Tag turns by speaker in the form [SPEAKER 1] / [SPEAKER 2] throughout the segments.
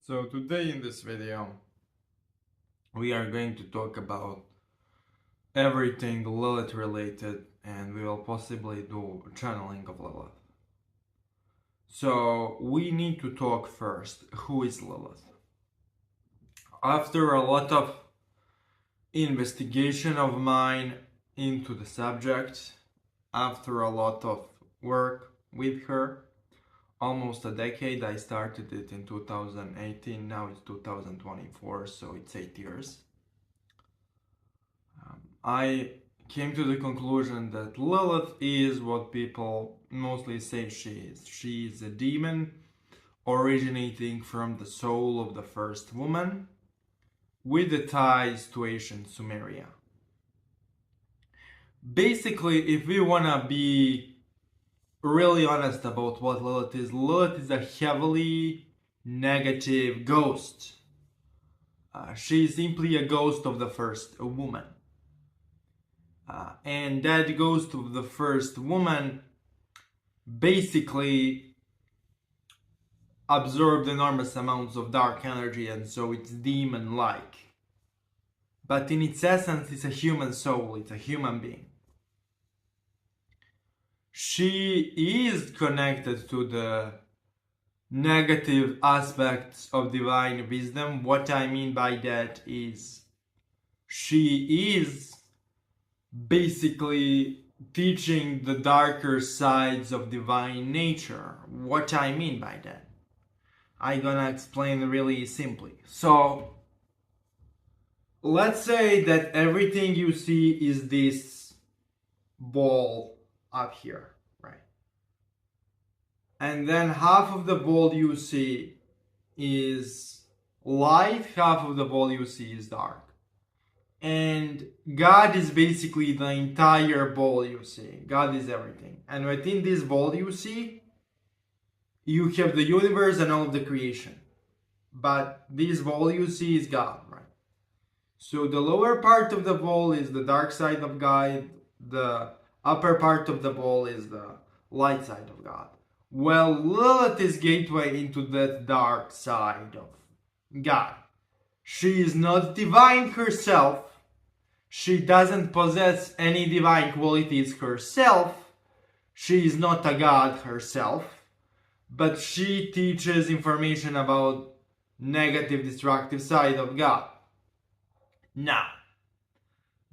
[SPEAKER 1] So today in this video we are going to talk about everything Lilith related, and we will possibly do channeling of Lilith. So we need to talk first, who is Lilith? After a lot of investigation of mine into the subject, after a lot of work with her, almost a decade. I started it in 2018, now it's 2024, so it's 8 years. I came to the conclusion that Lilith is what people mostly say she is. She is a demon originating from the soul of the first woman with the ties to ancient Sumeria. Basically, if we want to be really honest about what Lilith is a heavily negative ghost. She is simply a ghost of the first woman. And that ghost of the first woman basically absorbed enormous amounts of dark energy, and so it's demon-like. But in its essence, it's a human soul, it's a human being. She is connected to the negative aspects of divine wisdom. What I mean by that is she is basically teaching the darker sides of divine nature. What I mean by that, I'm gonna explain really simply. So let's say that everything you see is this ball up here, right? And then half of the ball you see is light, half of the ball you see is dark. And God is basically the entire ball you see. God is everything. And within this ball you see, you have the universe and all of the creation. But this ball you see is God, right? So the lower part of the ball is the dark side of God. The upper part of the ball is the light side of God. Well, Lilith is gateway into that dark side of God. She is not divine herself. She doesn't possess any divine qualities herself. She is not a god herself. But she teaches information about negative, destructive side of God. Now,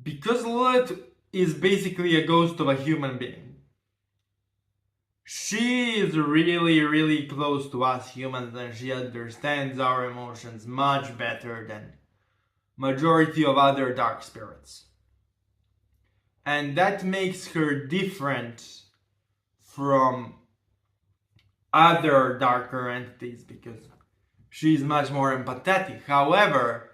[SPEAKER 1] because Lilith is basically a ghost of a human being, she is really close to us humans, and she understands our emotions much better than majority of other dark spirits. And that makes her different from other darker entities because she's much more empathetic. However,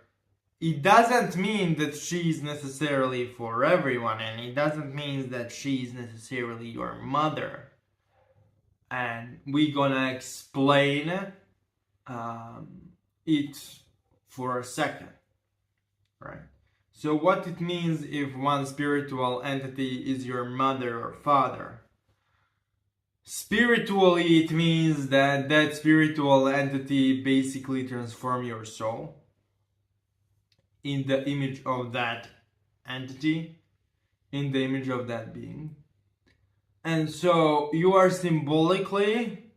[SPEAKER 1] it doesn't mean that she's necessarily for everyone, and it doesn't mean that she's necessarily your mother. And we're gonna explain it for a second, right? So what it means if one spiritual entity is your mother or father. Spiritually, it means that that spiritual entity basically transforms your soul in the image of that entity, in the image of that being. And so you are symbolically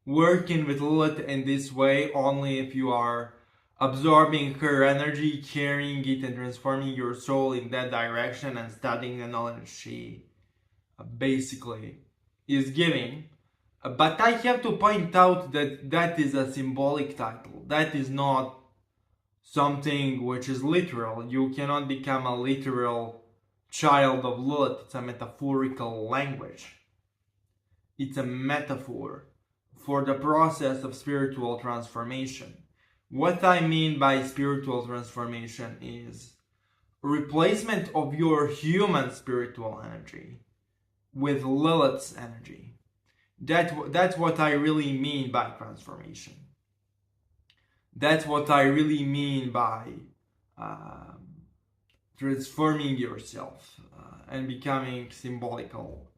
[SPEAKER 1] working with Lilith in this way only if you are absorbing her energy, carrying it and transforming your soul in that direction and studying the knowledge she basically is giving. But I have to point out that that is a symbolic title. That is not something which is literal. You cannot become a literal child of Lilith. It's a metaphorical language. It's a metaphor for the process of spiritual transformation. What I mean by spiritual transformation is replacement of your human spiritual energy with Lilith's energy. That's what I really mean by transformation. That's what I really mean by transforming yourself and becoming symbolical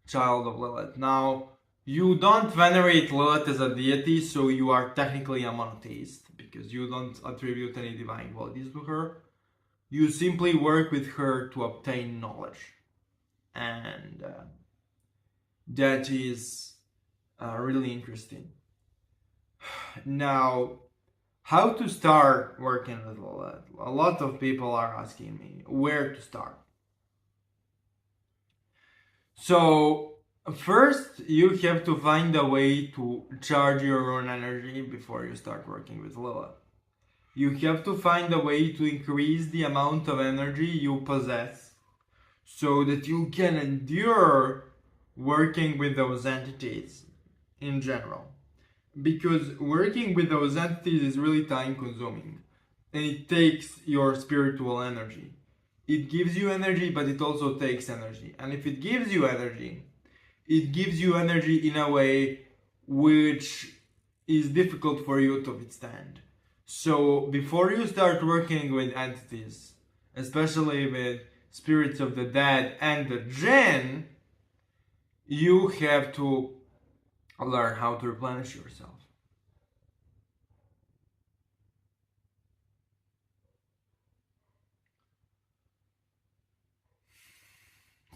[SPEAKER 1] child of Lilith. Now, You don't venerate Lilith as a deity, so you are technically a monotheist because you don't attribute any divine qualities to her. You simply work with her to obtain knowledge, and that is really interesting. Now, how to start working with Lilith? A lot of people are asking me where to start. So, first, you have to find a way to charge your own energy before you start working with Lilith. You have to find a way to increase the amount of energy you possess so that you can endure working with those entities in general. Because working with those entities is really time consuming and it takes your spiritual energy. It gives you energy, but it also takes energy. And if it gives you energy in a way which is difficult for you to withstand. So before you start working with entities, especially with spirits of the dead and the jinn, you have to learn how to replenish yourself.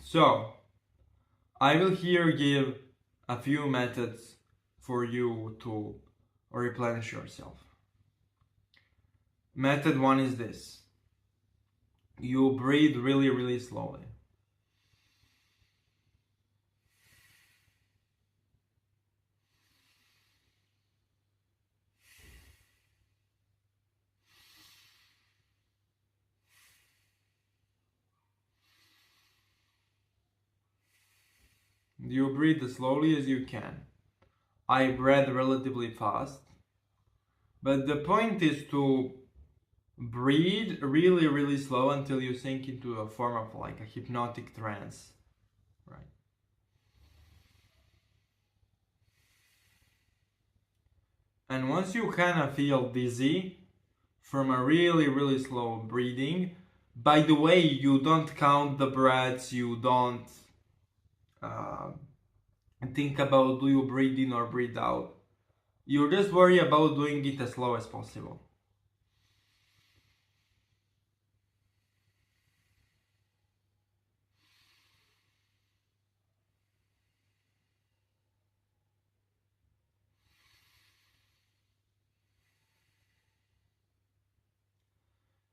[SPEAKER 1] So, I will here give a few methods for you to replenish yourself. Method 1 is this. You breathe really, really slowly. You breathe as slowly as you can. I breathe relatively fast. But the point is to breathe really, really slow until you sink into a form of like a hypnotic trance. Right? And once you kind of feel dizzy from a really, really slow breathing, by the way, you don't count the breaths, you don't think about do you breathe in or breathe out. You just worry about doing it as slow as possible.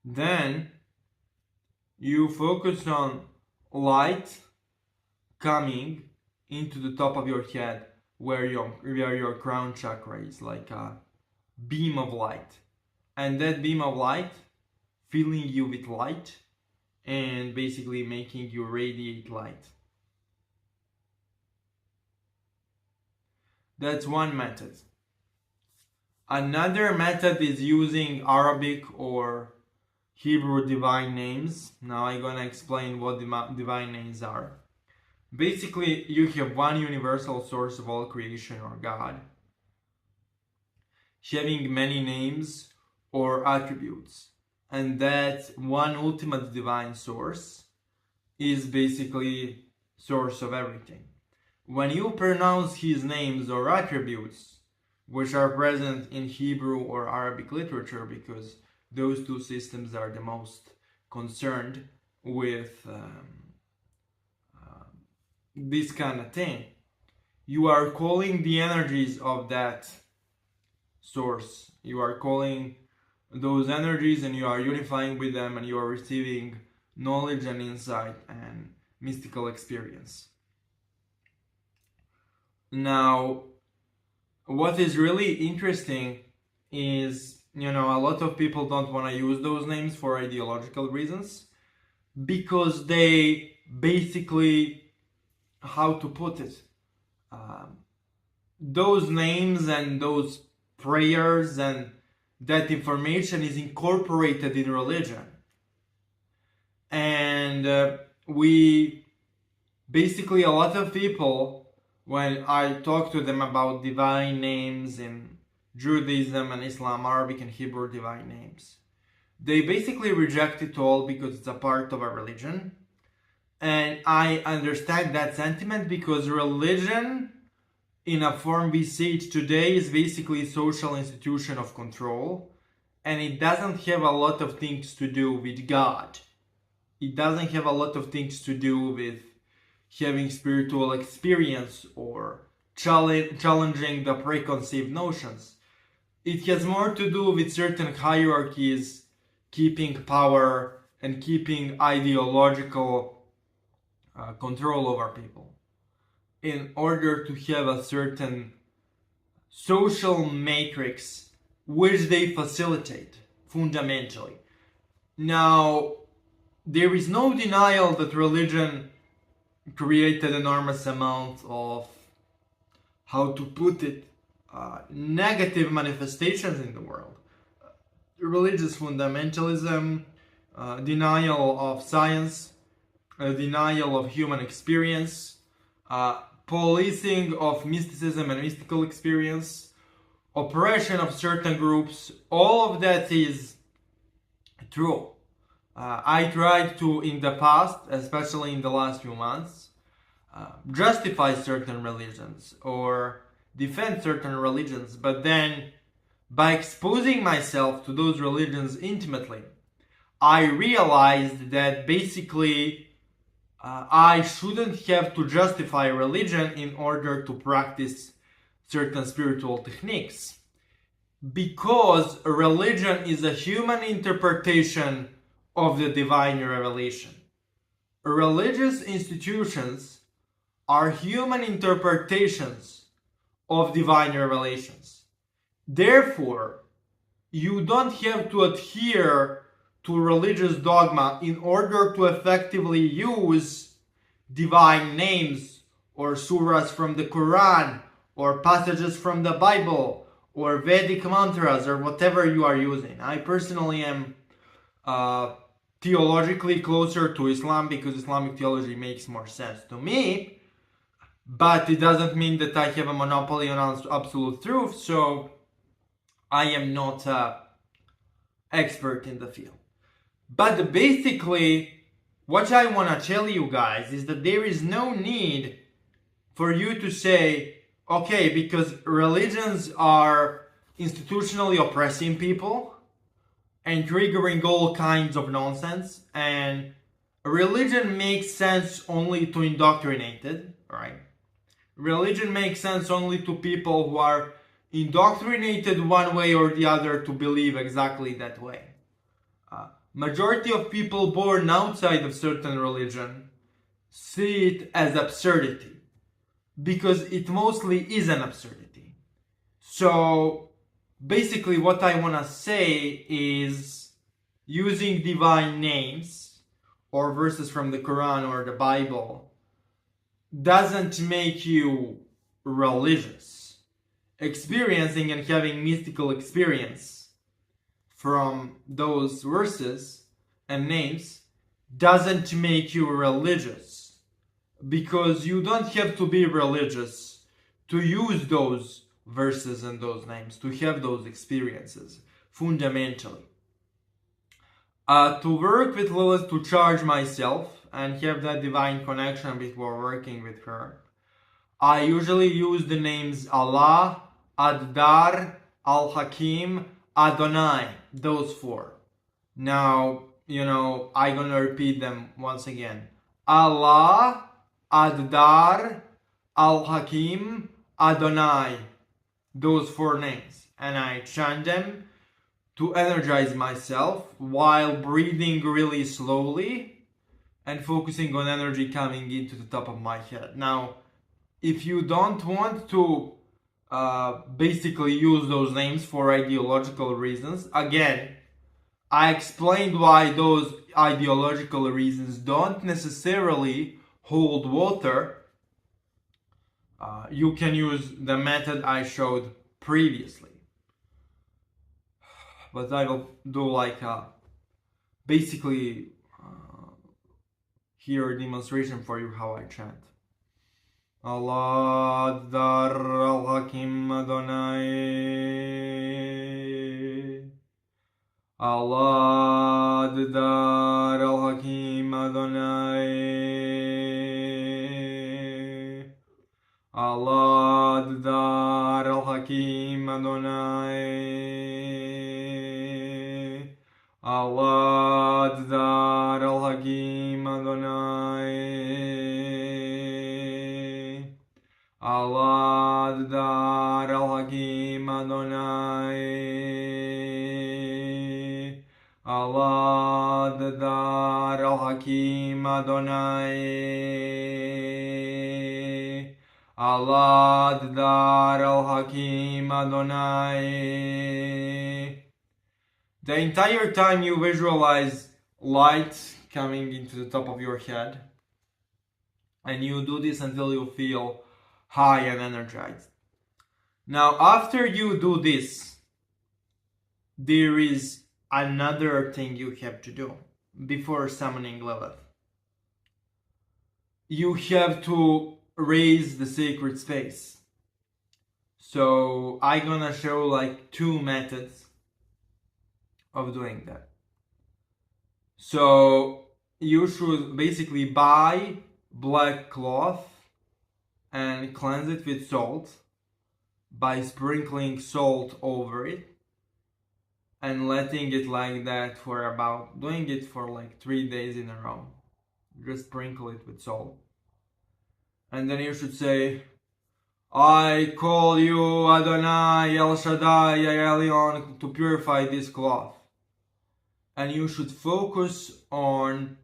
[SPEAKER 1] Then you focus on light coming into the top of your head where your crown chakra is, like a beam of light. And that beam of light filling you with light and basically making you radiate light. That's one method. Another method is using Arabic or Hebrew divine names. Now I'm gonna explain what divine names are. Basically, you have one universal source of all creation or God, having many names or attributes. And that one ultimate divine source is basically source of everything. When you pronounce his names or attributes, which are present in Hebrew or Arabic literature, because those two systems are the most concerned with this kind of thing, you are calling the energies of that source. You are calling those energies and you are unifying with them and you are receiving knowledge and insight and mystical experience. Now, what is really interesting is, a lot of people don't want to use those names for ideological reasons because they basically, how to put it, those names and those prayers and that information is incorporated in religion. And we basically, a lot of people, when I talk to them about divine names in Judaism and Islam, Arabic and Hebrew divine names, they basically reject it all because it's a part of a religion. And I understand that sentiment because religion in a form we see it today is basically social institution of control, and it doesn't have a lot of things to do with God. It doesn't have a lot of things to do with having spiritual experience or challenging the preconceived notions. It has more to do with certain hierarchies keeping power and keeping ideological control over people in order to have a certain social matrix which they facilitate fundamentally. Now, there is no denial that religion created enormous amount of, how to put it, negative manifestations in the world. Religious fundamentalism, denial of science, denial of human experience, policing of mysticism and mystical experience, oppression of certain groups. All of that is true. I tried to, in the past, especially in the last few months, justify certain religions or defend certain religions, but then by exposing myself to those religions intimately, I realized that basically I shouldn't have to justify religion in order to practice certain spiritual techniques, because religion is a human interpretation of the divine revelation. Religious institutions are human interpretations of divine revelations. Therefore, you don't have to adhere to religious dogma in order to effectively use divine names or surahs from the Quran or passages from the Bible or Vedic mantras or whatever you are using. I personally am theologically closer to Islam because Islamic theology makes more sense to me, but it doesn't mean that I have a monopoly on absolute truth, so I am not an expert in the field. But basically, what I want to tell you guys is that there is no need for you to say, okay, because religions are institutionally oppressing people and triggering all kinds of nonsense, and religion makes sense only to indoctrinated, right? Religion makes sense only to people who are indoctrinated one way or the other to believe exactly that way. Majority of people born outside of certain religion see it as absurdity, because it mostly is an absurdity. So basically what I want to say is, using divine names or verses from the Quran or the Bible doesn't make you religious. Experiencing and having mystical experience from those verses and names doesn't make you religious, because you don't have to be religious to use those verses and those names, to have those experiences fundamentally. To work with Lilith, to charge myself and have that divine connection before working with her, I usually use the names Allah, Ad-Dar, Al-Hakim, Adonai, those four. Now, I'm gonna repeat them once again. Allah, Ad-Dar, Al-Hakim, Adonai. Those four names. And I chant them to energize myself while breathing really slowly and focusing on energy coming into the top of my head. Now, if you don't want to basically use those names for ideological reasons, again, I explained why those ideological reasons don't necessarily hold water. You can use the method I showed previously. But I will do basically here a demonstration for you how I chant. Allah Dar Al-Hakim Adonai. Allah Dar Al-Hakim Adonai. Allah Hakim Adonai. Allah Dar al Hakim Adonai. Allah Dar al Hakim Adonai. Allah Dar al Hakim Adonai. Allah Dar al Hakim Adonai. The entire time you visualize light coming into the top of your head, and you do this until you feel high and energized. Now, after you do this, there is another thing you have to do before summoning Lilith. You have to raise the sacred space. So I'm gonna show like 2 methods of doing that. So you should basically buy black cloth and cleanse it with salt by sprinkling salt over it and letting it like that for about, doing it for like 3 days in a row. Just sprinkle it with salt. And then you should say, I call you Adonai El Shaddai Elyon to purify this cloth. And you should focus on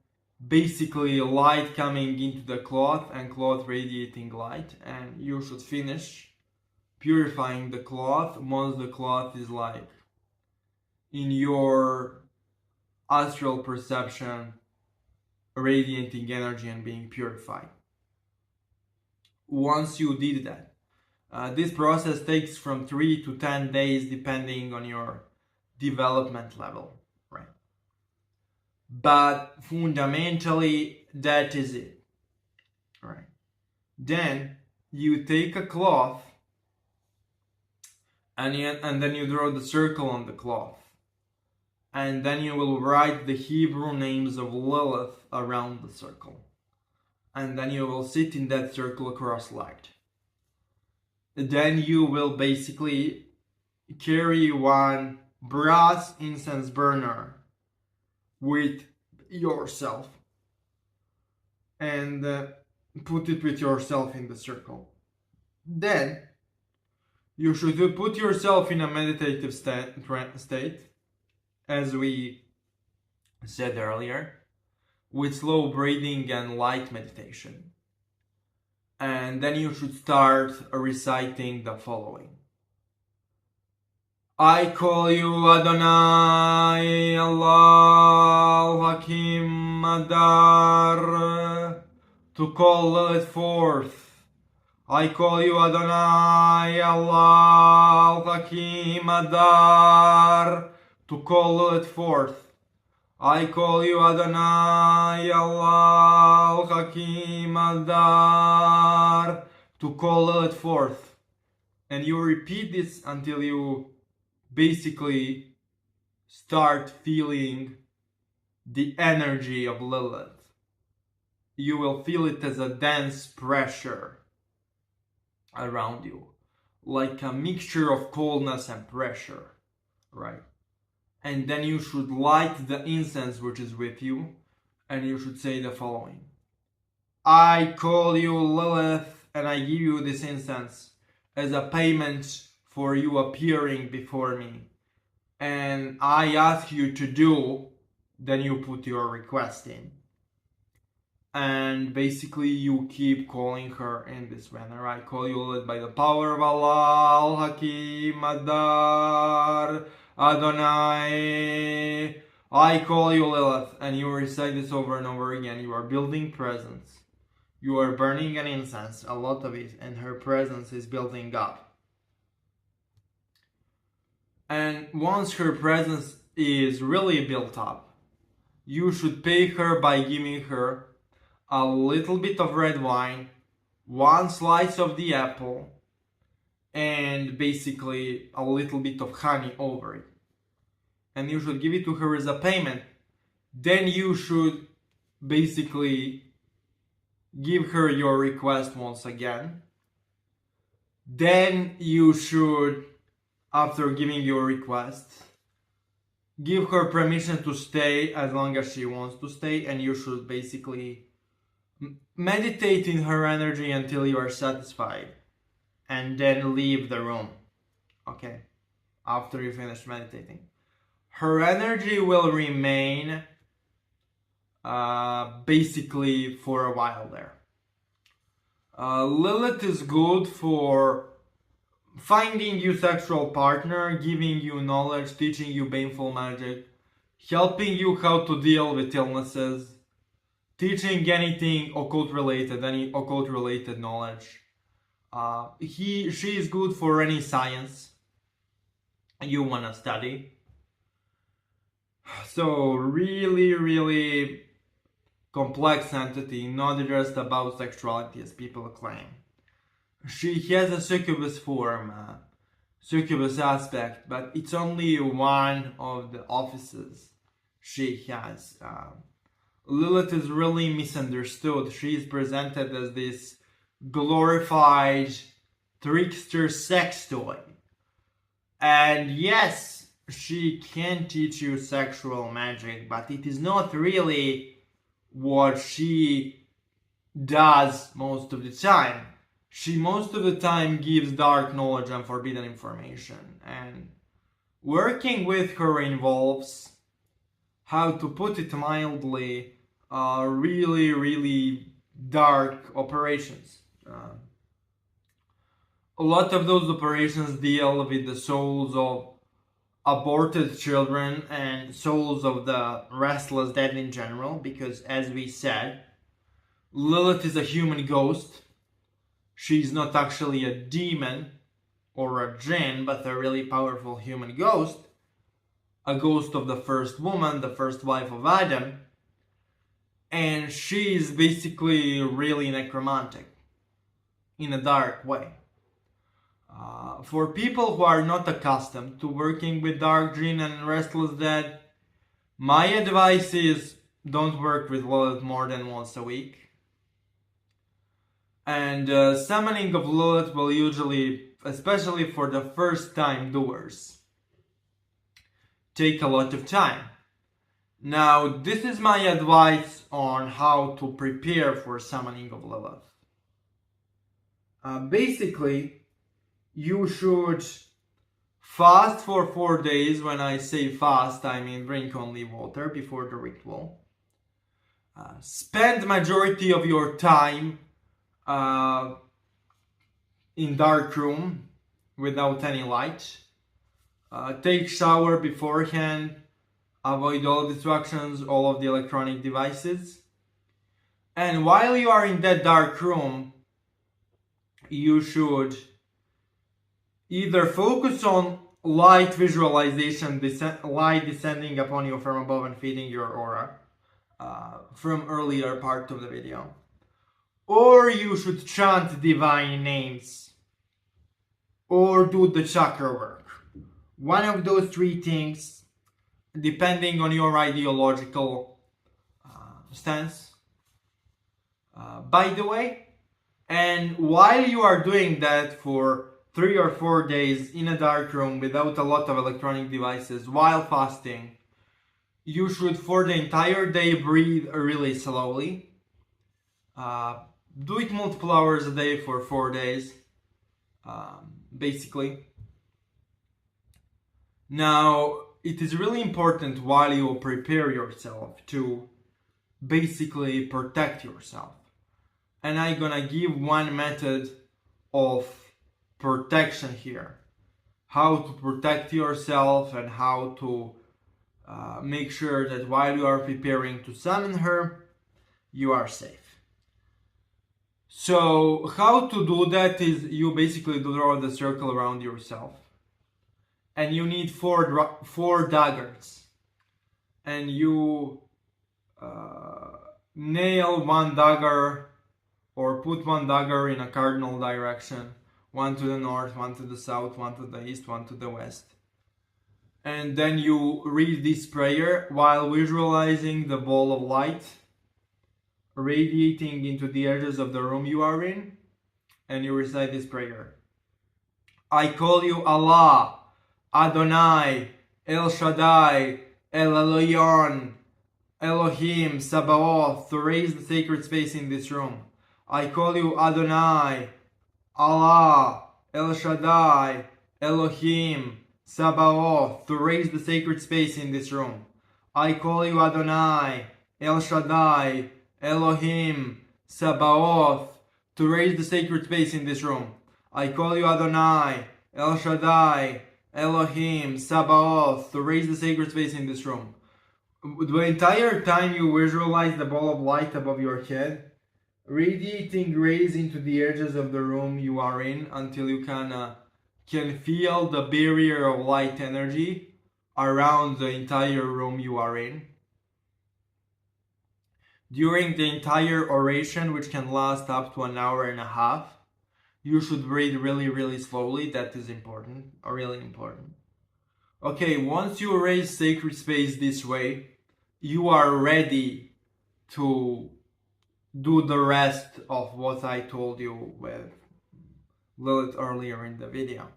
[SPEAKER 1] basically light coming into the cloth and cloth radiating light. And you should finish purifying the cloth once the cloth is like in your astral perception radiating energy and being purified. Once you did that, this process takes from 3 to 10 days depending on your development level, right? But fundamentally, that is it, right? Then you take a cloth and then you draw the circle on the cloth. And then you will write the Hebrew names of Lilith around the circle. And then you will sit in that circle cross-legged. Then you will basically carry one brass incense burner with yourself and put it with yourself in the circle. Then you should put yourself in a meditative state, as we said earlier, with slow breathing and light meditation. And then you should start reciting the following. I call you Adonai Allah Hakim Adar to call Lilith forth. I call you Adonai Allah Hakim Adar to call Lilith forth. I call you Adonai Allah Hakim Adar to call Lilith forth. And you repeat this until you basically start feeling the energy of Lilith. You will feel it as a dense pressure around you, like a mixture of coldness and pressure, right? And then you should light the incense which is with you, and you should say the following. I call you Lilith, and I give you this incense as a payment for you appearing before me. And I ask you to do, then you put your request in. And basically you keep calling her in this manner. I call you Lilith by the power of Allah, Al-Hakim, Adar, Adonai. I call you Lilith, and you recite this over and over again. You are building presence. You are burning an incense, a lot of it, and her presence is building up. And once her presence is really built up, you should pay her by giving her a little bit of red wine, 1 slice of the apple, and basically a little bit of honey over it. And you should give it to her as a payment. Then you should basically give her your request once again. Then you should, after giving your request, give her permission to stay as long as she wants to stay, and you should basically meditate in her energy until you are satisfied, and then leave the room. Okay, after you finish meditating, her energy will remain basically for a while there. Lilith is good for finding you sexual partner, giving you knowledge, teaching you baneful magic, helping you how to deal with illnesses, teaching anything occult related, any occult related knowledge. She is good for any science you wanna study. So really complex entity, not just about sexuality as people claim. She has a succubus form, succubus aspect, but it's only one of the offices she has. Lilith is really misunderstood. She is presented as this glorified trickster sex toy. And yes, she can teach you sexual magic, but it is not really what she does most of the time. She most of the time gives dark knowledge and forbidden information, and working with her involves, how to put it mildly, really dark operations. A lot of those operations deal with the souls of aborted children and souls of the restless dead in general, because as we said, Lilith is a human ghost. She's not actually a demon or a jinn, but a really powerful human ghost. A ghost of the first woman, the first wife of Adam. And she's basically really necromantic in a dark way. For people who are not accustomed to working with dark jinn and restless dead, my advice is don't work with Lilith more than once a week. And summoning of Lilith will usually, especially for the first time doers, take a lot of time. Now, this is my advice on how to prepare for summoning of Lilith. Basically, you should fast for 4 days. When I say fast, I mean drink only water before the ritual. Spend majority of your time in dark room without any light. Take shower beforehand. Avoid all distractions, all of the electronic devices. And while you are in that dark room, you should either focus on light visualization, light descending upon you from above and feeding your aura, from earlier part of the video. Or you should chant divine names, or do the chakra work. One of those three things, depending on your ideological stance. By the way, and while you are doing that for 3 or 4 days in a dark room without a lot of electronic devices while fasting, you should for the entire day breathe really slowly. Do it multiple hours a day for 4 days, basically. Now, it is really important while you prepare yourself to basically protect yourself. And I'm gonna give one method of protection here. How to protect yourself and how to make sure that while you are preparing to summon her, you are safe. So how to do that is you basically draw the circle around yourself. And you need four daggers. And you nail one dagger or put one dagger in a cardinal direction. One to the north, one to the south, one to the east, one to the west. And then you read this prayer while visualizing the ball of light radiating into the edges of the room you are in, and you recite this prayer. I call you Allah, Adonai, El Shaddai, El Elyon, Elohim, Sabaoth, to raise the sacred space in this room. I call you Adonai, Allah, El Shaddai, Elohim, Sabaoth, to raise the sacred space in this room. I call you Adonai, El Shaddai, Elohim, Sabaoth, to raise the sacred space in this room. I call you Adonai, El Shaddai, Elohim, Sabaoth, to raise the sacred space in this room. The entire time you visualize the ball of light above your head, radiating rays into the edges of the room you are in until you can feel the barrier of light energy around the entire room you are in. During the entire oration, which can last up to an hour and a half, you should breathe really, really slowly. That is important, really important. Okay, once you raise sacred space this way, you are ready to do the rest of what I told you with Lilith earlier in the video.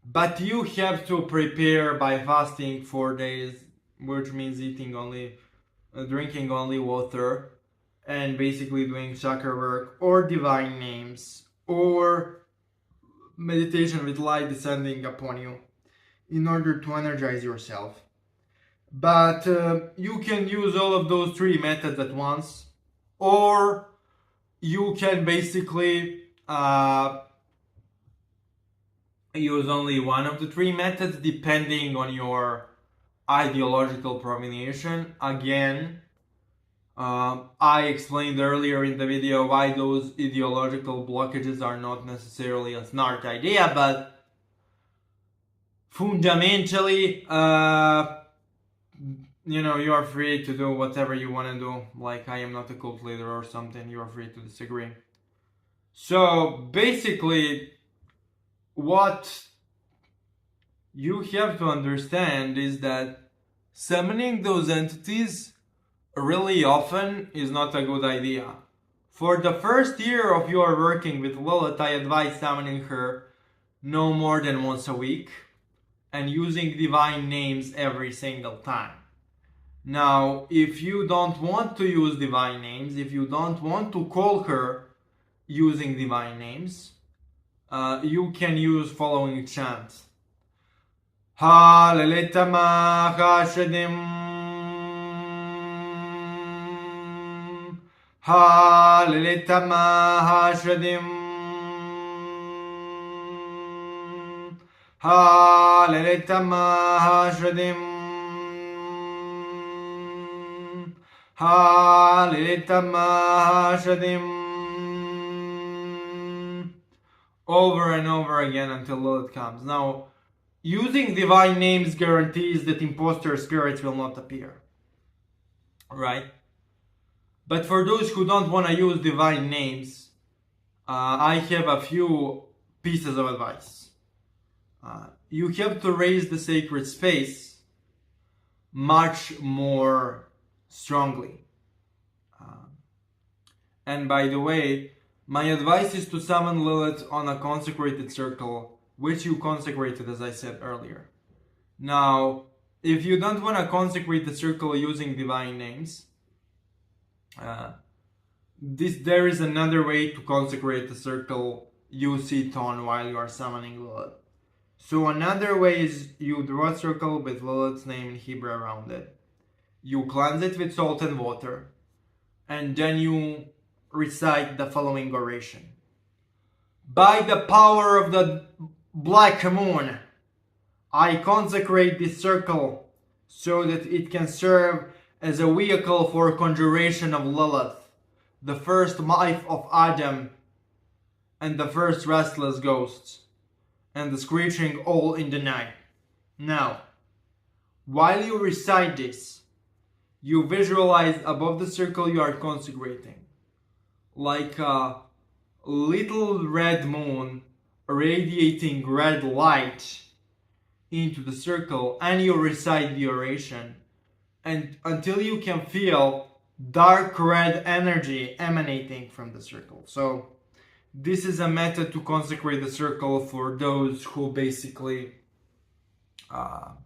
[SPEAKER 1] But you have to prepare by fasting 4 days, which means drinking only water, and basically doing chakra work or divine names or meditation with light descending upon you in order to energize yourself. But you can use all of those 3 methods at once, or you can basically use only one of the 3 methods depending on your ideological premonition. Again, I explained earlier in the video why those ideological blockages are not necessarily a smart idea, but fundamentally, you are free to do whatever you want to do. Like, I am not a cult leader or something, you are free to disagree. So basically, what you have to understand is that summoning those entities really often is not a good idea. For the first year of your working with Lilith, I advise summoning her no more than once a week and using divine names every single time. Now, if you don't want to use divine names, if you don't want to call her using divine names, you can use following chants. Halelitama Hashadim, Halelitama Hashadim, Halelitama Hashadim, Halelitama Hashadim, over and over again until Lilith comes. Now, using divine names guarantees that imposter spirits will not appear, right? But for those who don't want to use divine names, I have a few pieces of advice. You have to raise the sacred space much more strongly. And by the way, my advice is to summon Lilith on a consecrated circle, which you consecrated, as I said earlier. Now, if you don't want to consecrate the circle using divine names, there is another way to consecrate the circle you sit on while you are summoning Lilith. So another way is you draw a circle with Lilith's name in Hebrew around it. You cleanse it with salt and water, and then you recite the following oration. By the power of the black moon, I consecrate this circle so that it can serve as a vehicle for conjuration of Lilith, the first wife of Adam, and the first restless ghosts, and the screeching owl in the night. Now, while you recite this, you visualize above the circle you are consecrating like a little red moon radiating red light into the circle, and you recite the oration and until you can feel dark red energy emanating from the circle. So This is a method to consecrate the circle for those who basically don't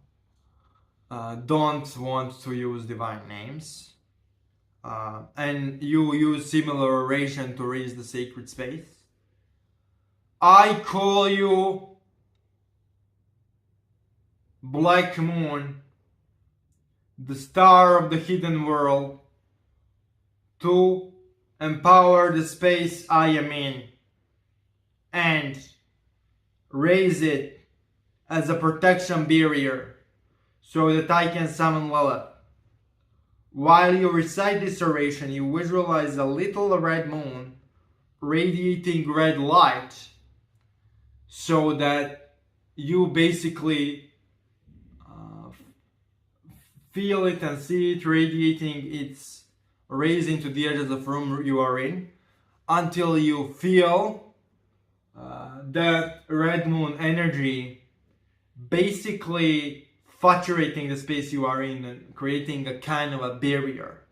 [SPEAKER 1] want to use divine names. And you use similar oration to raise the sacred space. I call you Black Moon, the star of the hidden world, to empower the space I am in and raise it as a protection barrier so that I can summon Lilith. While you recite this oration, you visualize a little red moon radiating red light so that you basically feel it and see it radiating its rays into the edges of the room you are in until you feel that red moon energy basically saturating the space you are in and creating a kind of a barrier.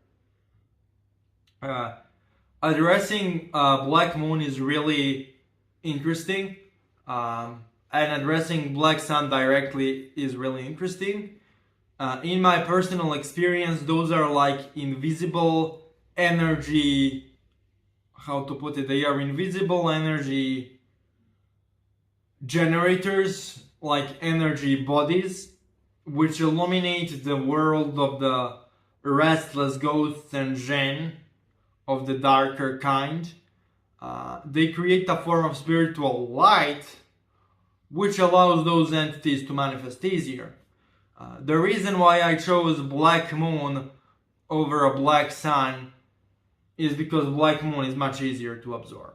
[SPEAKER 1] Addressing Black Moon is really interesting, and addressing Black Sun directly is really interesting. In my personal experience, those are like invisible energy, how to put it, they are invisible energy generators, like energy bodies, which illuminate the world of the restless ghosts and jinn of the darker kind. They create a form of spiritual light which allows those entities to manifest easier. The reason why I chose Black Moon over a Black Sun is because Black Moon is much easier to absorb.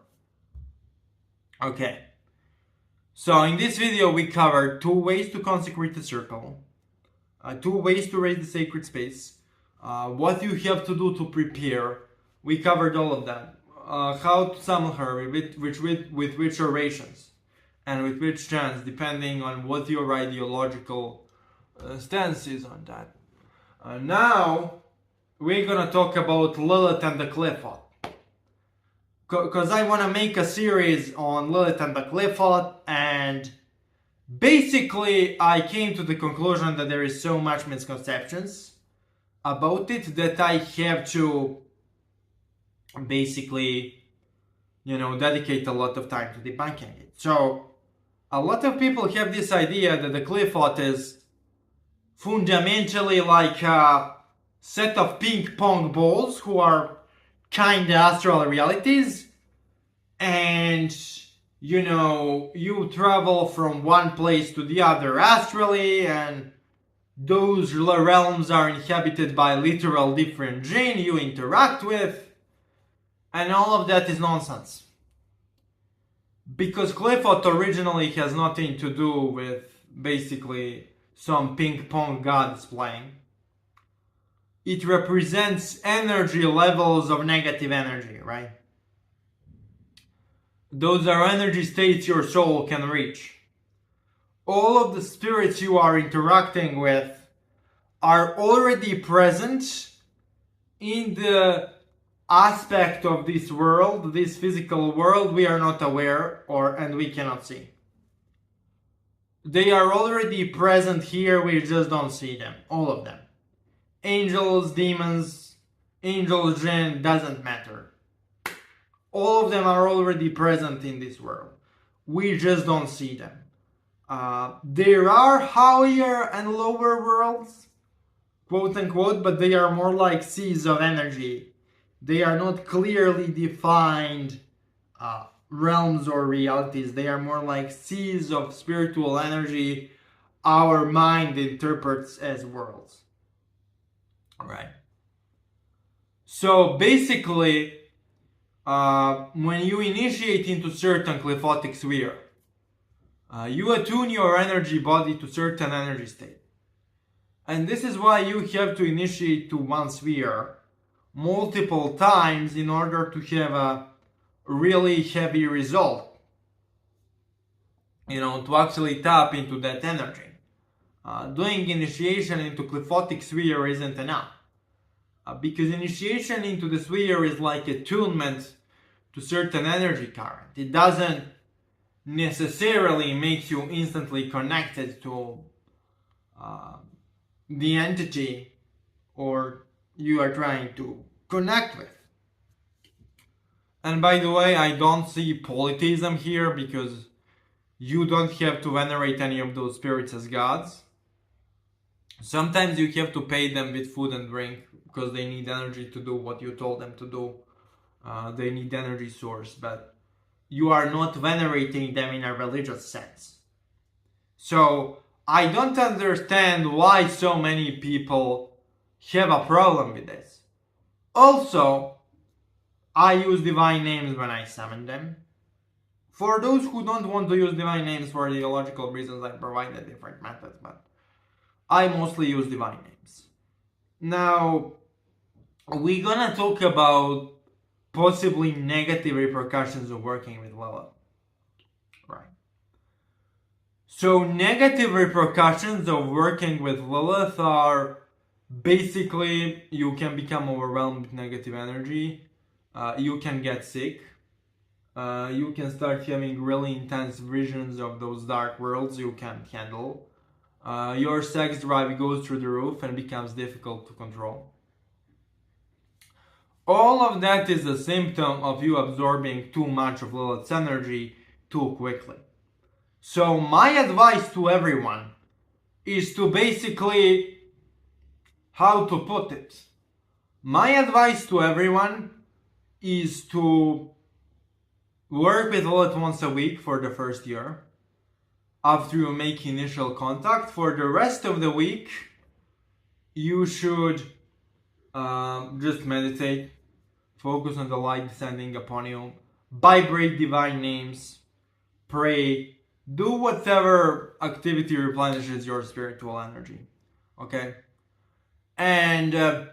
[SPEAKER 1] Okay, so in this video we covered 2 ways to consecrate the circle, 2 ways to raise the sacred space, what you have to do to prepare. We covered all of that. How to summon her, with which orations, and with which chants, depending on what your ideological stance is on that. Now, we're gonna talk about Lilith and the Qliphoth. Because I want to make a series on Lilith and the Qliphoth, and basically I came to the conclusion that there is so much misconceptions about it that I have to basically, dedicate a lot of time to debunking it. So, a lot of people have this idea that the Qliphoth is fundamentally like a set of ping pong balls who are kind of astral realities, and you travel from one place to the other astrally, and those realms are inhabited by literal different jinn you interact with, and all of that is nonsense. Because Qliphoth originally has nothing to do with basically some ping pong gods playing. It represents energy levels of negative energy, right? Those are energy states your soul can reach. All of the spirits you are interacting with are already present in the aspect of this world, this physical world we are not aware and we cannot see. They are already present here, we just don't see them, all of them. Angels, demons, angels, jinn, doesn't matter. All of them are already present in this world. We just don't see them. There are higher and lower worlds, quote unquote, but they are more like seas of energy. They are not clearly defined realms or realities. They are more like seas of spiritual energy our mind interprets as worlds. Alright. So basically, when you initiate into certain Qliphothic sphere, you attune your energy body to certain energy state. And this is why you have to initiate to one sphere multiple times in order to have a really heavy result. To actually tap into that energy. Doing initiation into Qliphothic sphere isn't enough. Because initiation into the sphere is like attunement to certain energy current. It doesn't necessarily make you instantly connected to the entity or you are trying to connect with. And by the way, I don't see polytheism here because you don't have to venerate any of those spirits as gods. Sometimes you have to pay them with food and drink because they need energy to do what you told them to do. They need energy source, but you are not venerating them in a religious sense. So I don't understand why so many people have a problem with this. Also, I use divine names when I summon them. For those who don't want to use divine names for ideological reasons, I provide a different method, but I mostly use divine names. Now, we're gonna talk about possibly negative repercussions of working with Lilith. Right. So, negative repercussions of working with Lilith are basically you can become overwhelmed with negative energy, you can get sick, you can start having really intense visions of those dark worlds you can't handle. Your sex drive goes through the roof and becomes difficult to control. All of that is a symptom of you absorbing too much of Lilith's energy too quickly. So my advice to everyone is to basically, how to put it? My advice to everyone is to work with Lilith once a week for the first year. After you make initial contact, for the rest of the week, you should just meditate, focus on the light descending upon you, vibrate divine names, pray, do whatever activity replenishes your spiritual energy. Okay? And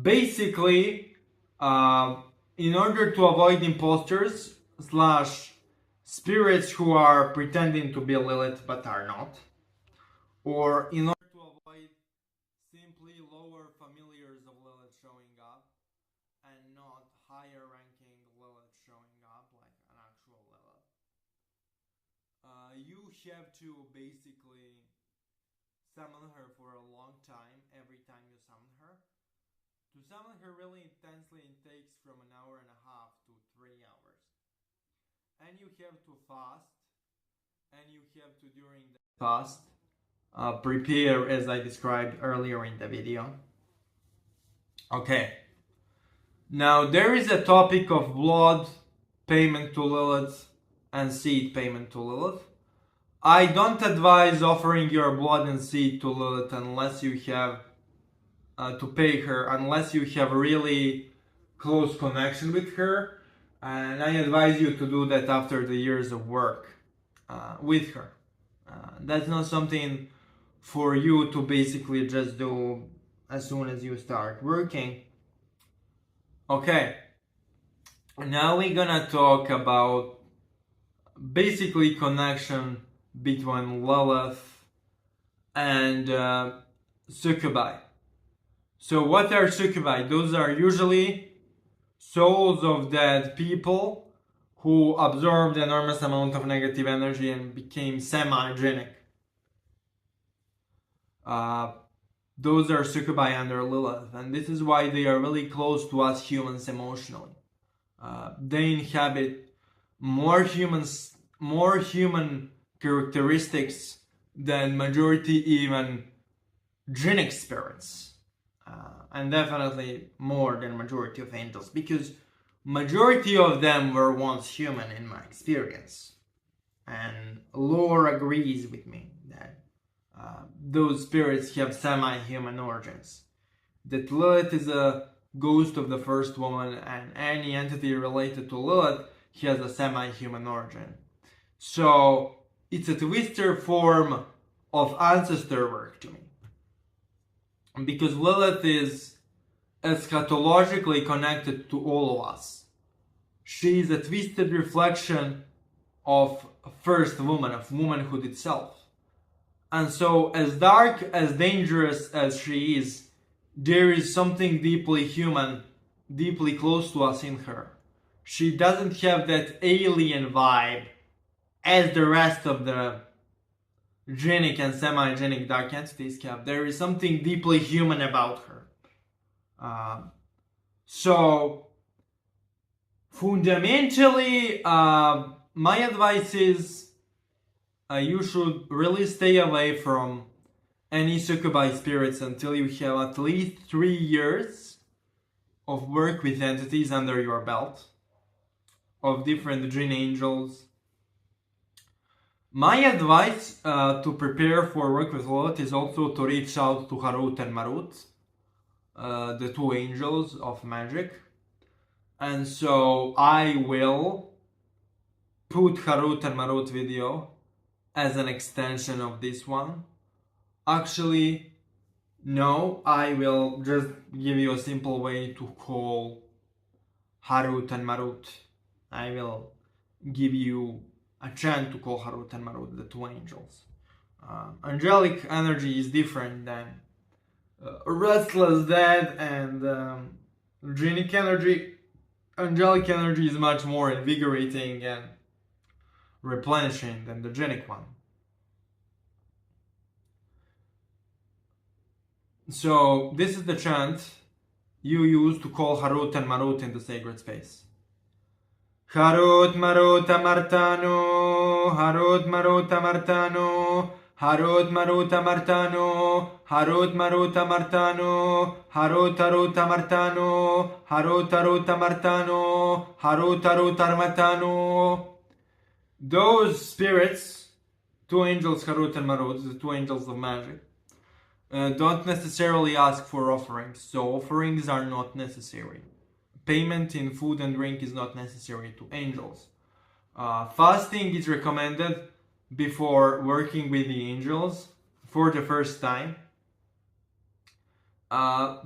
[SPEAKER 1] basically, in order to avoid imposters / spirits who are pretending to be Lilith but are not, or in order to avoid simply lower familiars of Lilith showing up and not higher ranking Lilith showing up like an actual Lilith, you have to basically summon her for a long time every time you summon her. To summon her really intensely, it takes from an hour and a half to 3 hours. And you have to fast, and you have to, during the fast, prepare as I described earlier in the video. Okay. Now there is a topic of blood payment to Lilith and seed payment to Lilith. I don't advise offering your blood and seed to Lilith unless you have to pay her, unless you have really close connection with her. And I advise you to do that after the years of work with her. That's not something for you to basically just do as soon as you start working. Okay. Now we're gonna talk about basically connection between Lilith and succubi. So what are succubi? Those are usually souls of dead people who absorbed an enormous amount of negative energy and became semi-genic. Those are succubi under Lilith, and this is why they are really close to us humans emotionally. They inhabit more human characteristics than majority even genic spirits. And definitely more than majority of angels, because majority of them were once human in my experience. And lore agrees with me that those spirits have semi-human origins. That Lilith is a ghost of the first woman, and any entity related to Lilith has a semi-human origin. So it's a twister form of ancestor work to me. Because Lilith is eschatologically connected to all of us. She is a twisted reflection of first woman, of womanhood itself. And so, as dark, as dangerous as she is, there is something deeply human, deeply close to us in her. she doesn't have that alien vibe as the rest of the genic and semi-genic dark entities have. There is something deeply human about her. So fundamentally, my advice is you should really stay away from any succubi spirits until you have at least 3 years of work with entities under your belt, of different jinn angels. My advice to prepare for work with Lilith is also to reach out to Harut and Marut, the 2 angels of magic. And so I will put Harut and Marut video as an extension of this one. Actually, no, I will just give you a simple way to call Harut and Marut. I will give you a chant to call Harut and Marut, the 2 angels. Angelic energy is different than restless dead and genic energy. Angelic energy is much more invigorating and replenishing than the genic one. So this is the chant you use to call Harut and Marut in the sacred space. Harut Marut Amartano, Harut Marut Amartano, Harut Marut Amartano, Harut Marut Amartano, Harut Harut Amartano, Harut Harut Amartano, Harut Harut Amartano. Those spirits, 2 angels, Harut and Marut, the 2 angels of magic, don't necessarily ask for offerings, so offerings are not necessary. Payment in food and drink is not necessary to angels. Fasting is recommended before working with the angels for the first time.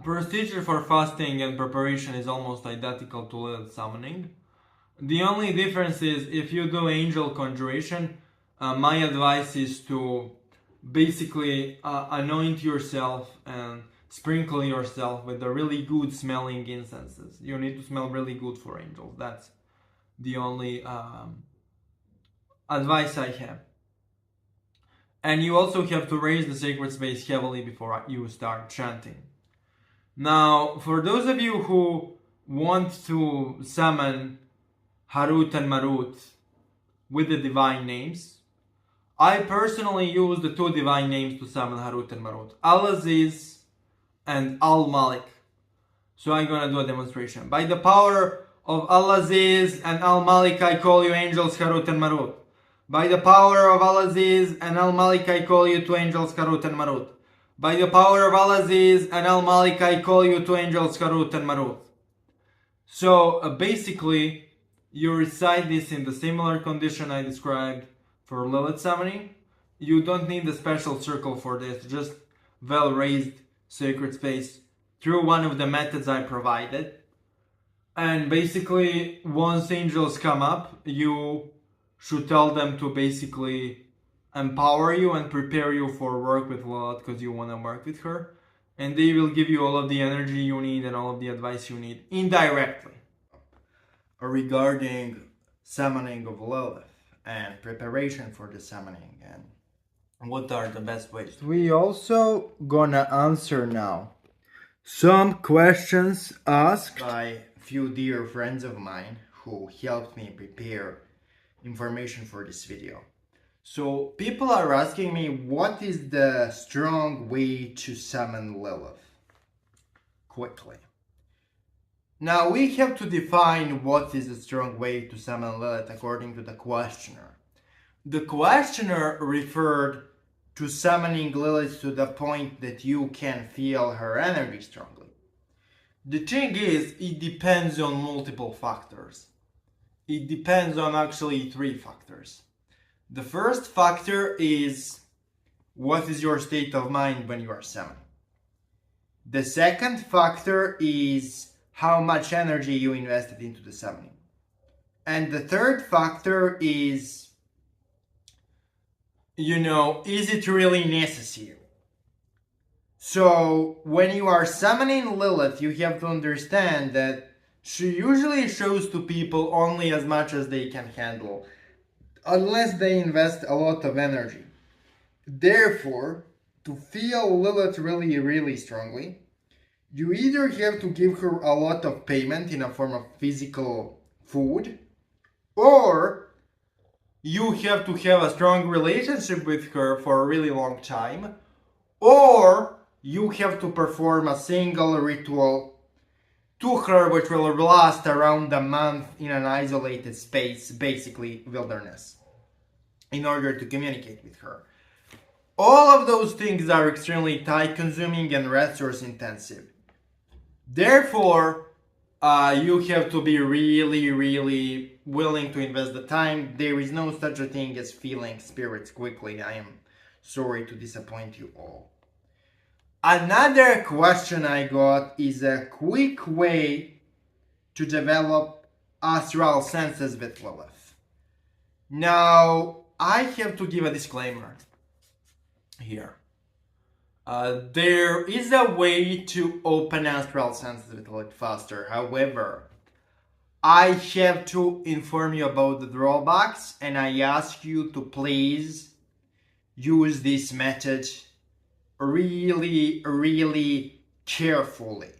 [SPEAKER 1] Procedure for fasting and preparation is almost identical to Lilith summoning. The only difference is if you do angel conjuration, my advice is to basically anoint yourself and sprinkle yourself with the really good smelling incenses. You need to smell really good for angels. That's the only advice I have. And you also have to raise the sacred space heavily before you start chanting. Now, for those of you who want to summon Harut and Marut with the divine names, I personally use the 2 divine names to summon Harut and Marut, Al-Aziz and Al-Malik. So I'm gonna do a demonstration. By the power of Al-Aziz and Al-Malik, I call you angels Harut and Marut. By the power of Al-Aziz and Al-Malik, I call you 2 angels Harut and Marut. By the power of Al-Aziz and Al-Malik, I call you 2 angels Harut and Marut. So basically, you recite this in the similar condition I described for Lilith summoning. You don't need a special circle for this, just well-raised sacred space through one of the methods I provided. And basically, once angels come up, you should tell them to basically empower you and prepare you for work with Lilith because you want to work with her. And they will give you all of the energy you need and all of the advice you need indirectly regarding summoning of Lilith and preparation for the summoning and what are the best ways. We also gonna answer now some questions asked by a few dear friends of mine who helped me prepare information for this video. So people are asking me, what is the strong way to summon Lilith quickly? Now we have to define what is a strong way to summon Lilith according to the questioner. The questioner referred to summoning Lilith to the point that you can feel her energy strongly. The thing is, it depends on multiple factors. It depends on actually 3 factors. The first factor is what is your state of mind when you are summoning. The second factor is how much energy you invested into the summoning. And the third factor is, is it really necessary? So when you are summoning Lilith, you have to understand that She usually shows to people only as much as they can handle, unless they invest a lot of energy. Therefore, to feel Lilith really, really strongly, you either have to give her a lot of payment in a form of physical food, or you have to have a strong relationship with her for a really long time, or you have to perform a single ritual to her which will last around a month in an isolated space, basically wilderness, in order to communicate with her. All of those things are extremely time consuming and resource intensive. Therefore, you have to be really, really willing to invest the time. There is no such a thing as feeling spirits quickly. I am sorry to disappoint you all. Another question I got is a quick way to develop astral senses with Lilith. Now, I have to give a disclaimer here. There is a way to open astral senses with Lilith faster. However, I have to inform you about the drawbacks, and I ask you to please use this method really, really carefully.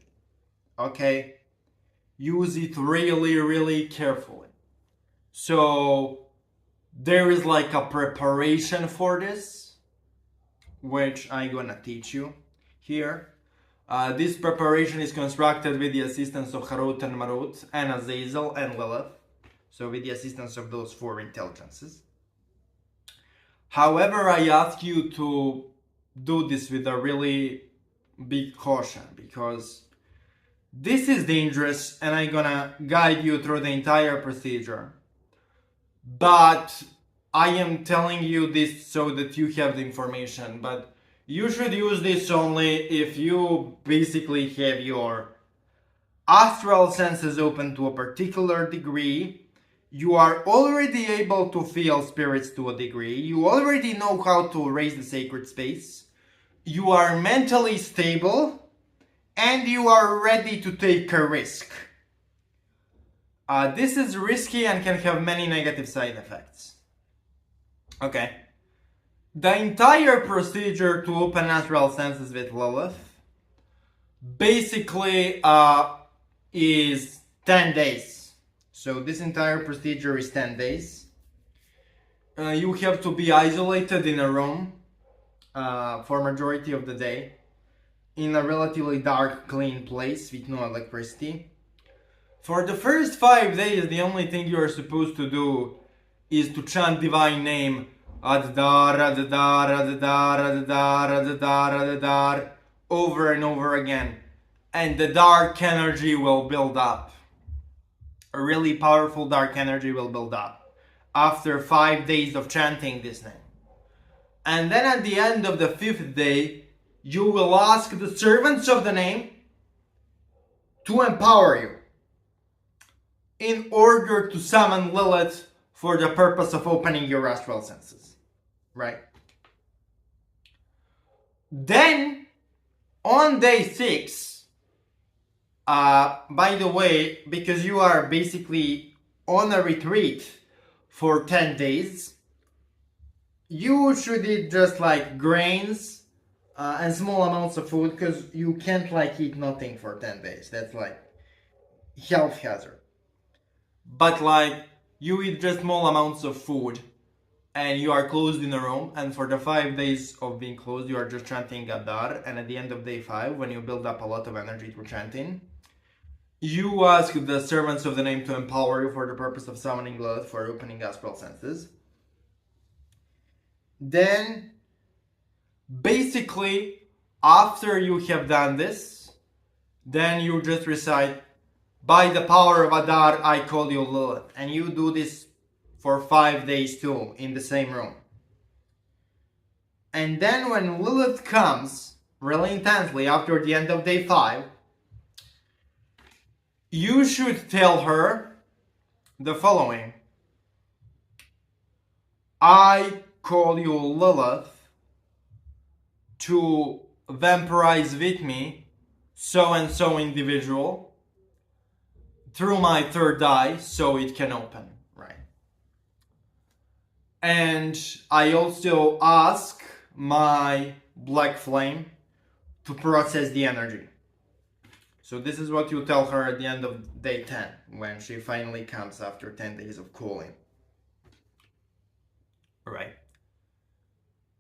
[SPEAKER 1] Okay? Use it really, really carefully. So, there is like a preparation for this, which I'm gonna teach you here. This preparation is constructed with the assistance of Harut and Marut and Azazel and Lilith. So with the assistance of those 4 intelligences. However, I ask you to do this with a really big caution, because this is dangerous and I'm gonna guide you through the entire procedure. But I am telling you this so that you have the information, but you should use this only if you basically have your astral senses open to a particular degree. You are already able to feel spirits to a degree. You already know how to raise the sacred space. You are mentally stable and you are ready to take a risk. This is risky and can have many negative side effects. Okay. The entire procedure to open astral senses with Lilith basically is 10 days. So this entire procedure is 10 days. You have to be isolated in a room for majority of the day, in a relatively dark, clean place with no electricity. For the first 5 days, the only thing you are supposed to do is to chant divine name Adadar, Adadar, Adadar, Adadar, Adadar, Adadar, over and over again. And the dark energy will build up. A really powerful dark energy will build up after 5 days of chanting this name. And then at the end of the 5th day, you will ask the servants of the name to empower you in order to summon Lilith for the purpose of opening your astral senses. Right? Then, on day 6, by the way, because you are basically on a retreat for 10 days, you should eat just like grains and small amounts of food, because you can't like eat nothing for 10 days. That's like health hazard. But like you eat just small amounts of food and you are closed in a room, and for the 5 days of being closed you are just chanting Adar, and at the end of day 5, when you build up a lot of energy through chanting, you ask the servants of the name to empower you for the purpose of summoning Lilith for opening astral senses. Then basically after you have done this, then you just recite, by the power of Adar I call you Lilith, and you do this for 5 days too, in the same room. And then when Lilith comes, really intensely, after the end of day 5, you should tell her the following. I call you Lilith to vampirize with me so and so individual, through my third eye so it can open, right? And I also ask my black flame to process the energy. So this is what you tell her at the end of day 10, when she finally comes after 10 days of cooling. Right.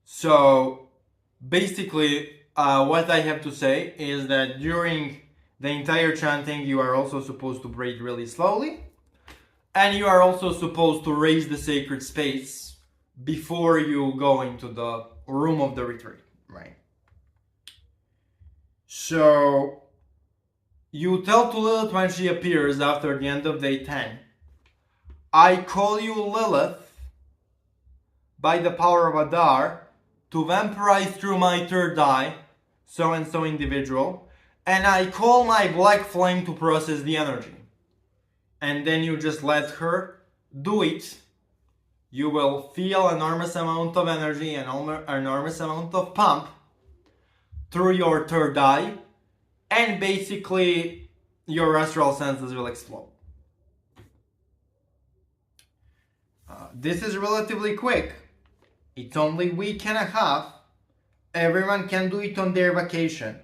[SPEAKER 1] So basically, what I have to say is that during the entire chanting, you are also supposed to breathe really slowly. And you are also supposed to raise the sacred space before you go into the room of the retreat, right? So you tell to Lilith when she appears after the end of day 10, I call you Lilith by the power of Adar to vampirize through my third eye, so and so individual, and I call my black flame to process the energy. And then you just let her do it. You will feel enormous amount of energy and enormous amount of pump through your third eye, and basically your astral senses will explode. This is relatively quick. It's only a week and a half. Everyone can do it on their vacation.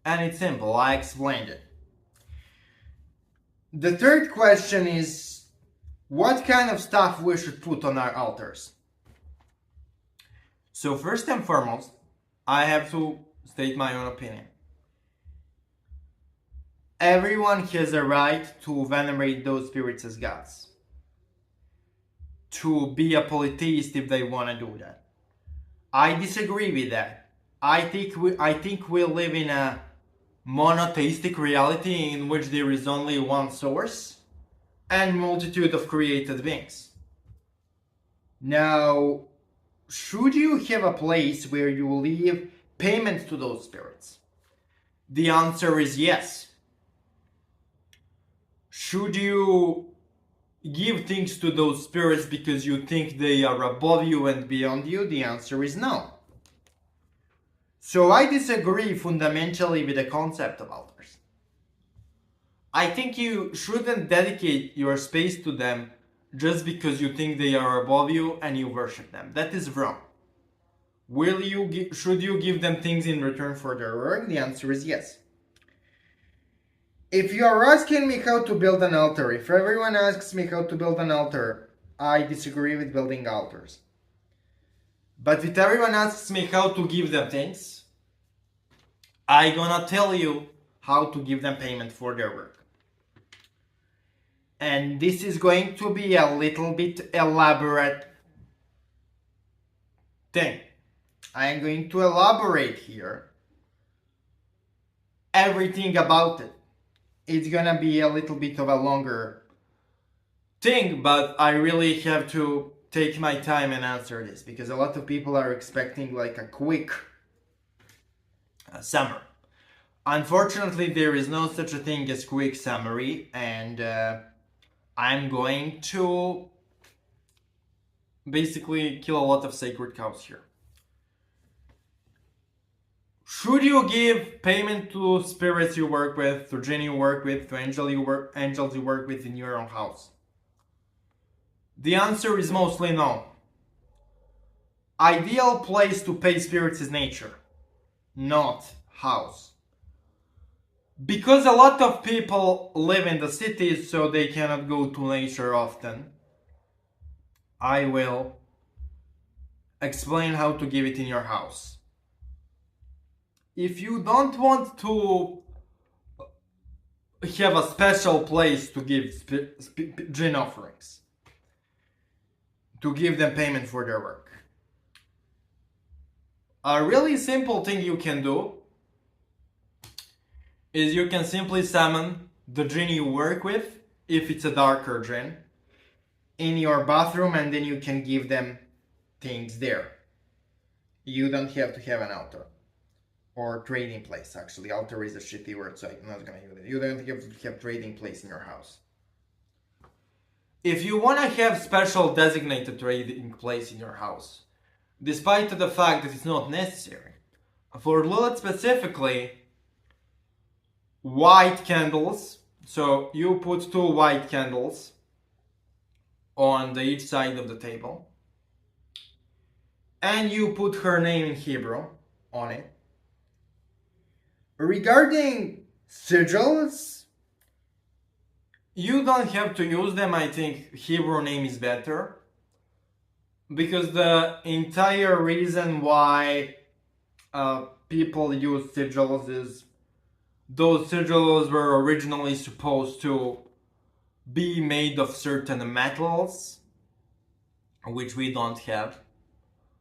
[SPEAKER 1] And it's simple, I explained it. The third question is, what kind of stuff we should put on our altars? So first and foremost, I have to state my own opinion. Everyone has a right to venerate those spirits as gods. To be a polytheist if they want to do that. I disagree with that. I think we live in a monotheistic reality in which there is only one source and multitude of created beings. Now, should you have a place where you leave payments to those spirits? The answer is yes. Should you give things to those spirits because you think they are above you and beyond you? The answer is no. So I disagree fundamentally with the concept of altars. I think you shouldn't dedicate your space to them just because you think they are above you and you worship them. That is wrong. Should you give them things in return for their work? The answer is yes. If you are asking me how to build an altar, if everyone asks me how to build an altar, I disagree with building altars. But if everyone asks me how to give them things, I'm gonna tell you how to give them payment for their work. And this is going to be a little bit elaborate thing. I'm going to elaborate here everything about it. It's gonna be a little bit of a longer thing, but I really have to take my time and answer this because a lot of people are expecting like a quick summary. Unfortunately, there is no such a thing as quick summary, and I'm going to basically kill a lot of sacred cows here. Should you give payment to spirits you work with, to jinn you work with, to angels you work with in your own house? The answer is mostly no. Ideal place to pay spirits is nature, not house. Because a lot of people live in the cities, so they cannot go to nature often, I will explain how to give it in your house. If you don't want to have a special place to give jinn offerings, to give them payment for their work, a really simple thing you can do is you can simply summon the jinn you work with, if it's a darker jinn, in your bathroom, and then you can give them things there. You don't have to have an altar. Or trading place, actually. Altar is a shitty word, so I'm not gonna use it. You don't have to have trading place in your house. If you wanna have special designated trading place in your house, despite the fact that it's not necessary, for Lilith specifically, white candles, So you put 2 white candles on each side of the table, and you put her name in Hebrew on it. Regarding sigils, you don't have to use them. I think Hebrew name is better, because the entire reason why people use sigils is those sigils were originally supposed to be made of certain metals, which we don't have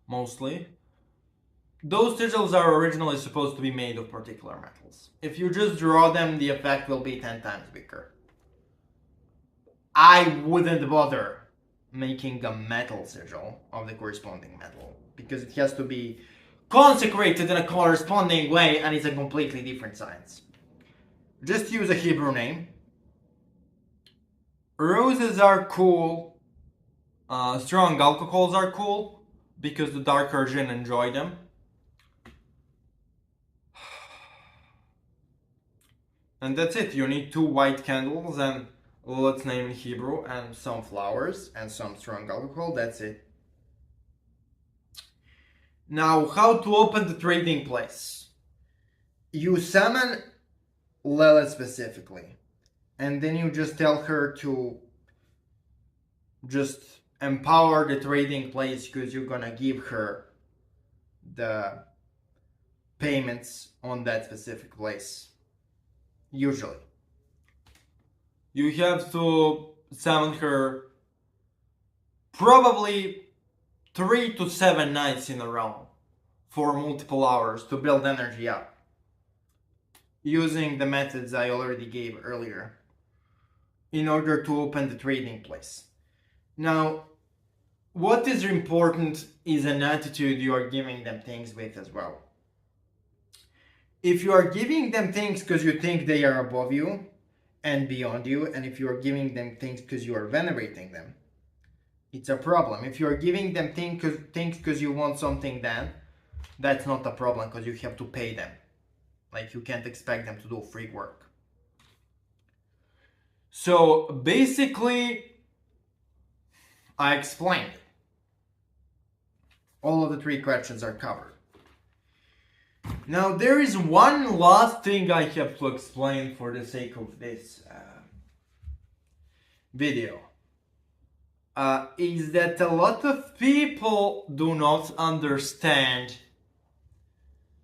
[SPEAKER 1] mostly. Those sigils are originally supposed to be made of particular metals. If you just draw them, the effect will be 10 times bigger. I wouldn't bother making a metal sigil of the corresponding metal, because it has to be consecrated in a corresponding way, and it's a completely different science. Just use a Hebrew name. Roses are cool. Strong alcohols are cool, because the darker jinn enjoy them. And that's it. You need 2 white candles and let's name in Hebrew, and some flowers and some strong alcohol. That's it. Now, how to open the trading place? You summon Lilith specifically, and then you just tell her to just empower the trading place, because you're gonna give her the payments on that specific place. Usually you have to summon her probably 3 to 7 nights in a row for multiple hours to build energy up, using the methods I already gave earlier, in order to open the trading place. Now, what is important is an attitude you are giving them things with as well. If you are giving them things because you think they are above you and beyond you, and if you are giving them things because you are venerating them, it's a problem. If you are giving them things because you want something, then that's not a problem, because you have to pay them. Like, you can't expect them to do free work. So basically, I explained it. All of the 3 questions are covered. Now, there is one last thing I have to explain for the sake of this video. Is that a lot of people do not understand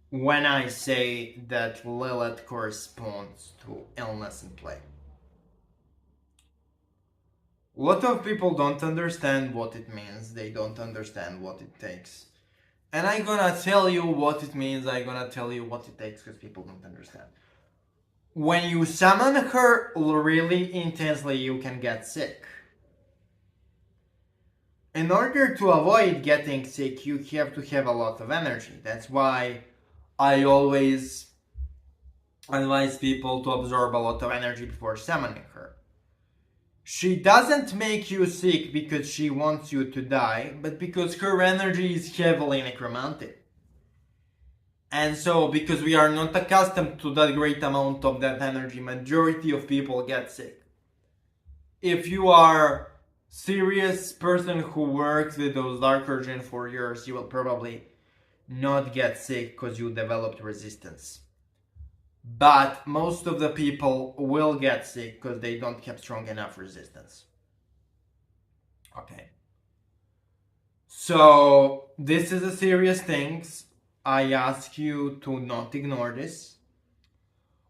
[SPEAKER 1] when I say that Lilith corresponds to illness and plague. A lot of people don't understand what it means. They don't understand what it takes. And I'm gonna tell you what it means. I'm gonna tell you what it takes, because people don't understand. When you summon her really intensely, you can get sick. In order to avoid getting sick, you have to have a lot of energy. That's why I always advise people to absorb a lot of energy before summoning her. She doesn't make you sick because she wants you to die, but because her energy is heavily necromantic. And so, because we are not accustomed to that great amount of that energy, majority of people get sick. If you are serious person who works with those darker jinn for years, you will probably not get sick because you developed resistance. But most of the people will get sick because they don't have strong enough resistance. Okay. So this is a serious thing. I ask you to not ignore this.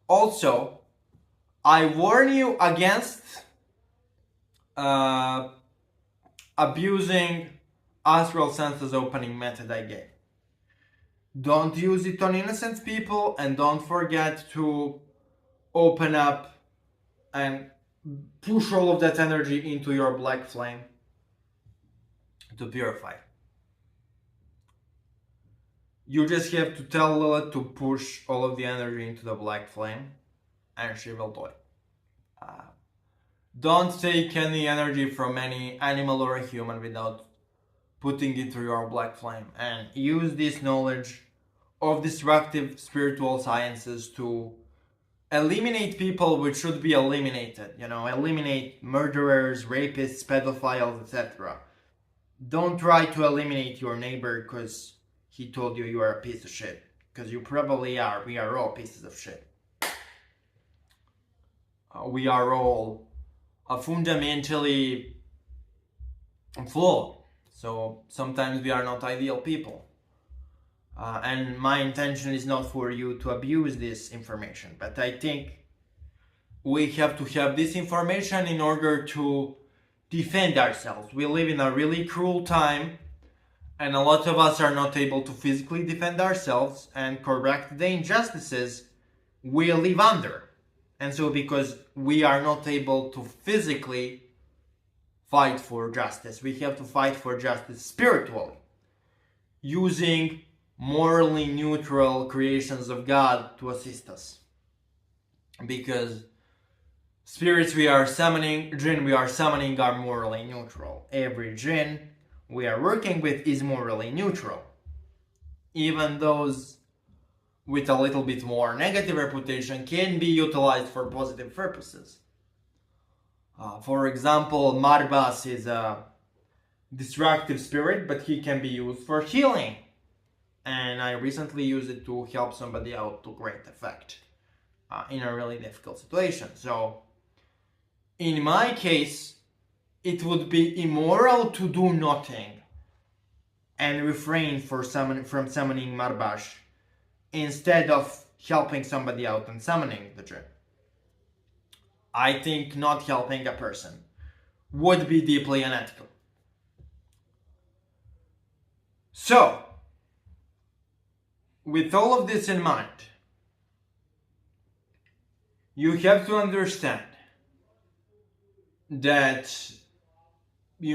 [SPEAKER 1] Also, I warn you against abusing astral senses opening method I gave. Don't use it on innocent people, and don't forget to open up and push all of that energy into your black flame to purify. You just have to tell Lilith to push all of the energy into the black flame, and she will do it. Don't take any energy from any animal or a human without putting it through your black flame, and use this knowledge of destructive spiritual sciences to eliminate people which should be eliminated. Eliminate murderers, rapists, pedophiles, etc. Don't try to eliminate your neighbor because he told you are a piece of shit. Because you probably are. We are all pieces of shit. We are all fundamentally flawed. So sometimes we are not ideal people. And my intention is not for you to abuse this information, but I think we have to have this information in order to defend ourselves. We live in a really cruel time, and a lot of us are not able to physically defend ourselves and correct the injustices we live under. And so because we are not able to physically fight for justice, we have to fight for justice spiritually, using morally neutral creations of God to assist us. Because spirits we are summoning, jinn we are summoning are morally neutral. Every jinn we are working with is morally neutral. Even those with a little bit more negative reputation can be utilized for positive purposes. For example, Marbas is a destructive spirit, but he can be used for healing. And I recently used it to help somebody out to great effect in a really difficult situation. So, in my case, it would be immoral to do nothing and refrain from summoning Marbash instead of helping somebody out and summoning the jinn. I think not helping a person would be deeply unethical. So, with all of this in mind, you have to understand that, we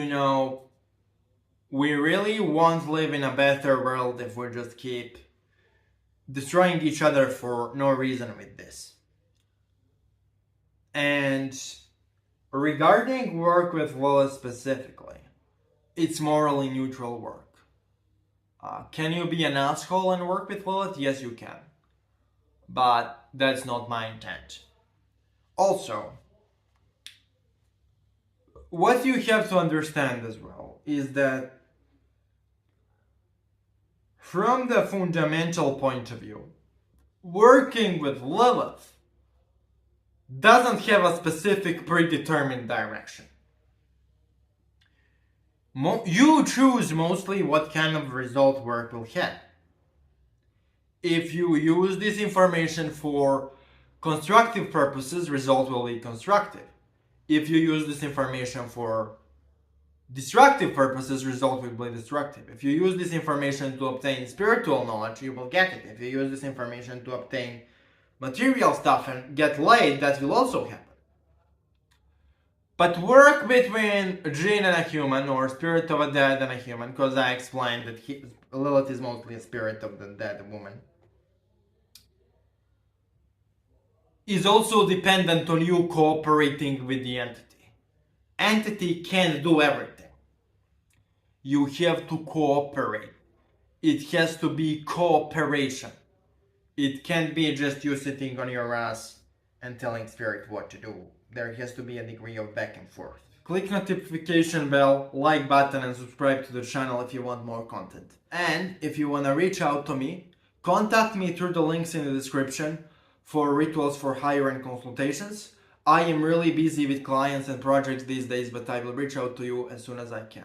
[SPEAKER 1] really won't live in a better world if we just keep destroying each other for no reason with this. And regarding work with Lilith specifically, it's morally neutral work. Can you be an asshole and work with Lilith? Yes, you can. But that's not my intent. Also, what you have to understand as well is that from the fundamental point of view, working with Lilith doesn't have a specific predetermined direction. You choose mostly what kind of result work will have. If you use this information for constructive purposes, result will be constructive. If you use this information for destructive purposes, result will be destructive. If you use this information to obtain spiritual knowledge, you will get it. If you use this information to obtain material stuff and get laid, that will also happen. But work between a jinn and a human, or spirit of a dead and a human, because I explained that Lilith is mostly a spirit of the dead woman, is also dependent on you cooperating with the entity. Entity can't do everything. You have to cooperate. It has to be cooperation. It can't be just you sitting on your ass and telling spirit what to do. There has to be a degree of back and forth. Click notification bell, like button, and subscribe to the channel if you want more content. And if you want to reach out to me, contact me through the links in the description for rituals for hire and consultations. I am really busy with clients and projects these days, but I will reach out to you as soon as I can.